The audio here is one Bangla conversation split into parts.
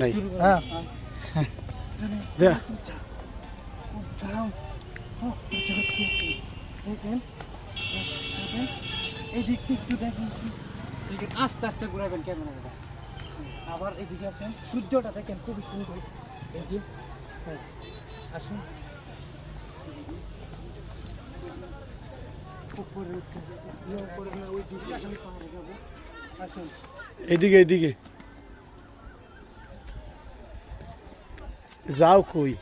নাই হ্যাঁ এই দিকটা একটু দেখেন, আস্তে আস্তে ঘুরাবেন ক্যামেরাটা। আবার এদিকে আসেন, সূর্যটা দেখেন খুবই সুন্দর। এই যে আসুন, আসুন এদিকে এদিকে যাও কই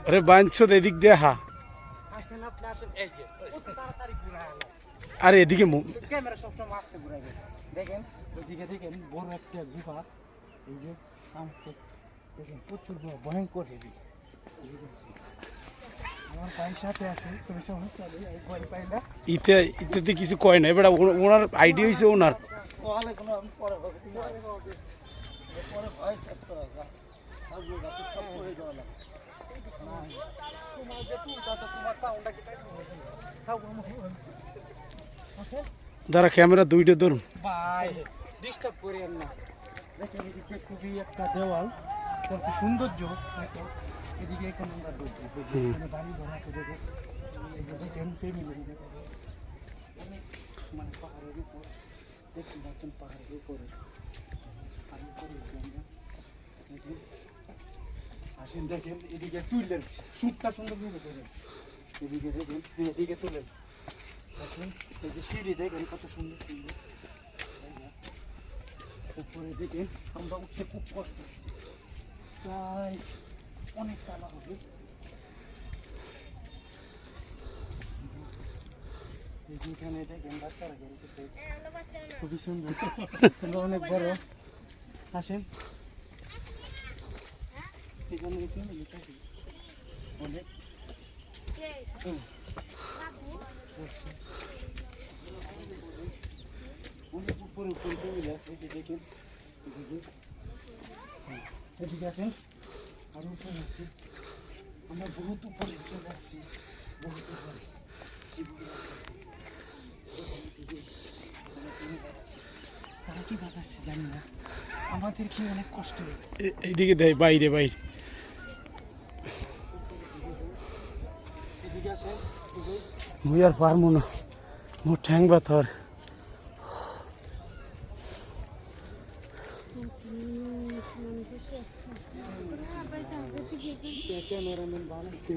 আরে বাঞ্ছো এদিক দিয়ে হা আসেন, আপনি আসেন। এই যে তাড়াতাড়ি ঘুরায়, আরে এদিকে ক্যামেরা সবসময় আসতে ঘুরাইবেন। দেখেন ওইদিকে দেখেন বড় একটা গুহা। এই যে দেখেন প্রচুর ভয়ঙ্কর হেবি। আমার ভাইয়ের সাথে আছে, কোনো সমস্যা নেই, আমি ভয় পাই না। ইতে কিছু কয় না এবার ওনার আইডিয়া হয়েছে ওনার ওখানে কোনো আমি পরে হবে, পরে ভয় থাকতে হবে। সবগুলো গাছে সব পড়ে যাওয়া লাগে। তোমার যে তুলতেছো, তোমার সাউন্ডটা কি তাই দাঁড়া ক্যামেরা দুইটা ধরুন ভাই ডিস্টার্ব করেন না। দেখেন এদিকে খুবই একটা দেওয়াল, কত সৌন্দর্য। এদিকে এখন আমরা ঢুকবো, এখানে বাড়ি ঘর আছে। দেখেন এই যে দেখেন ফ্যামিলি, অনেক মানে পাহাড়ের উপর দেখতে পাচ্ছেন, পাহাড়ের উপরে আর উপরে আমরা দেখেন। আসেন দেখেন এদিকে তুললেন, সুটটা সুন্দর করে দেখেন। এদিকে দেখেন, এদিকে তুলেন। আসেন এই যে সিঁড়ি দেখেন কত সুন্দর সুন্দর। উপরে দেখেন আমরা উঠতে খুব কষ্ট, প্রায় অনেক টানা হবে। এখানে দেখেন বাচ্চারা খেলতেছে, খুবই সুন্দর, অনেক বড়। আসেন এখানে অনেক অনেক উপরে উপরে টেবিল আছে। দেখেন এদিকে আসেন, আর উপরে আছে। আমরা বহুত উপরে চলে আসছি, বহুত উপরে। তারা কি বাতাচ্ছে জানি না, আমাদের কি অনেক কষ্ট হয়েছে। এইদিকে দেয় বাইরে বাইরে এদিকে আসেন, মুই আর পারবো না, মোর ঠ্যাং ব্যথার। ক্যামেরাম্যান বানাইতে